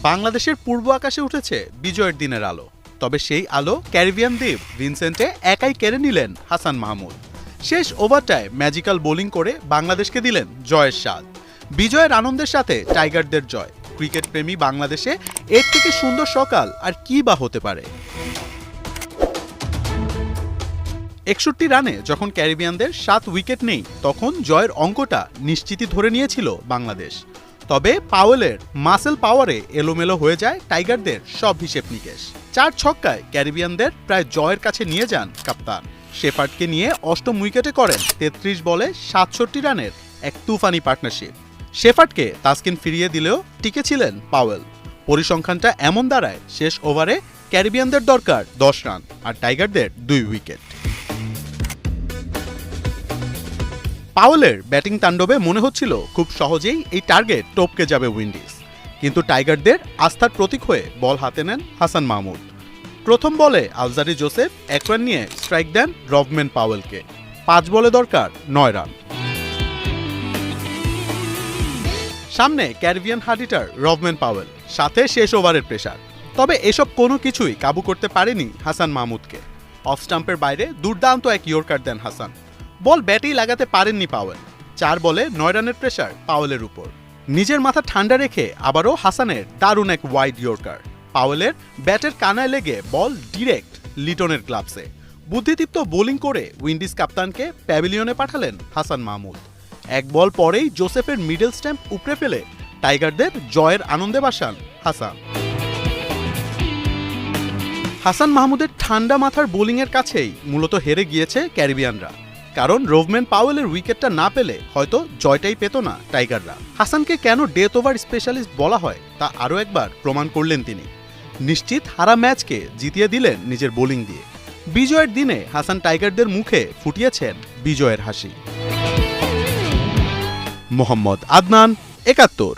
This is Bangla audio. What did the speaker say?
বাংলাদেশের পূর্ব আকাশে উঠেছে বিজয়ের দিনের আলো। তবে সেই আলো ক্যারিবিয়ান দ্বীপ ভিনসেন্টে একাই কেড়ে নিলেন হাসান মাহমুদ। শেষ ওভারটায় ম্যাজিক্যাল বোলিং করে বাংলাদেশকে দিলেন জয়ের স্বাদ। বিজয়ের আনন্দের সাথে টাইগারদের জয়। ক্রিকেট প্রেমী বাংলাদেশে এর থেকে সুন্দর সকাল আর কি বা হতে পারে। ৬১ রানে যখন ক্যারিবিয়ানদের ৭ উইকেট নেই, তখন জয়ের অঙ্কটা নিশ্চিতই ধরে নিয়েছিল বাংলাদেশ। তবে পাওয়েলের মাসেল পাওয়ারে এলোমেলো হয়ে যায় টাইগারদের সব হিসেব নিকেশ। ৪ ছক্কায় ক্যারিবিয়ানদের প্রায় জয়ের কাছে নিয়ে যান কাপ্তান। শেফার্ডকে নিয়ে অষ্টম উইকেটে করেন ৩৩ বলে ৬৭ রানের এক তুফানি পার্টনারশিপ। শেফার্ডকে তাসকিন ফিরিয়ে দিলেও টিকেছিলেন পাওয়েল। পরিসংখ্যানটা এমন দাঁড়ায়, শেষ ওভারে ক্যারিবিয়ানদের দরকার ১০ রান আর টাইগারদের ২ উইকেট। পাওয়েলের ব্যাটিং তাণ্ডবে মনে হচ্ছিল খুব সহজেই এই টার্গেট টপকে যাবে উইন্ডিজ, কিন্তু টাইগারদের আস্থার প্রতীক হয়ে বল হাতে নেন হাসান মাহমুদ। প্রথম বলে আলজারি জোসেফ ১ রান নিয়ে স্ট্রাইক দেন রভম্যান পাওয়েলকে। ৫ বলে দরকার ৯ রান। সামনে ক্যারিবিয়ান হার্ডিটার রভম্যান পাওয়েল, সাথে শেষ ওভারের প্রেসার। তবে এসব কোনো কিছুই কাবু করতে পারেনি হাসান মাহমুদকে। অফ স্টাম্পের বাইরে দুর্দান্ত এক ইয়র্কার দেন হাসান। বল ব্যাটেই লাগাতে পারেননি পাওয়েল। ৪ বলে ৯ রানের প্রেসার পাওয়েলের উপর। নিজের মাথা ঠান্ডা রেখে আবারও হাসানের দারুণ এক ওয়াইড ইয়র্কার। পাওয়েলের ব্যাটের কানায় লেগে বল ডিরেক্ট লিটনের গ্লাভসে। বুদ্ধিদীপ্ত বোলিং করে উইন্ডিজ কাপ্তানকে প্যাভিলিয়নে পাঠালেন হাসান মাহমুদ। ১ বল পরেই জোসেফের মিডল স্ট্যাম্প উপড়ে ফেলে টাইগারদের জয়ের আনন্দে ভাসান হাসান। হাসান মাহমুদের ঠান্ডা মাথার বোলিংয়ের কাছেই মূলত হেরে গিয়েছে ক্যারিবিয়ানরা। কারণ রভম্যান পাওয়েলের উইকেটটা না পেলে হয়তো জয়টাই পেত না টাইগাররা। হাসানকে কেন ডেথ ওভার স্পেশালিস্ট বলা হয় তা আরও একবার প্রমাণ করলেন তিনি। নিশ্চিত হারা ম্যাচকে জিতিয়ে দিলেন নিজের বোলিং দিয়ে। বিজয়ের দিনে হাসান টাইগারদের মুখে ফুটিয়েছেন বিজয়ের হাসি। মোহাম্মদ আদনান, ৭১।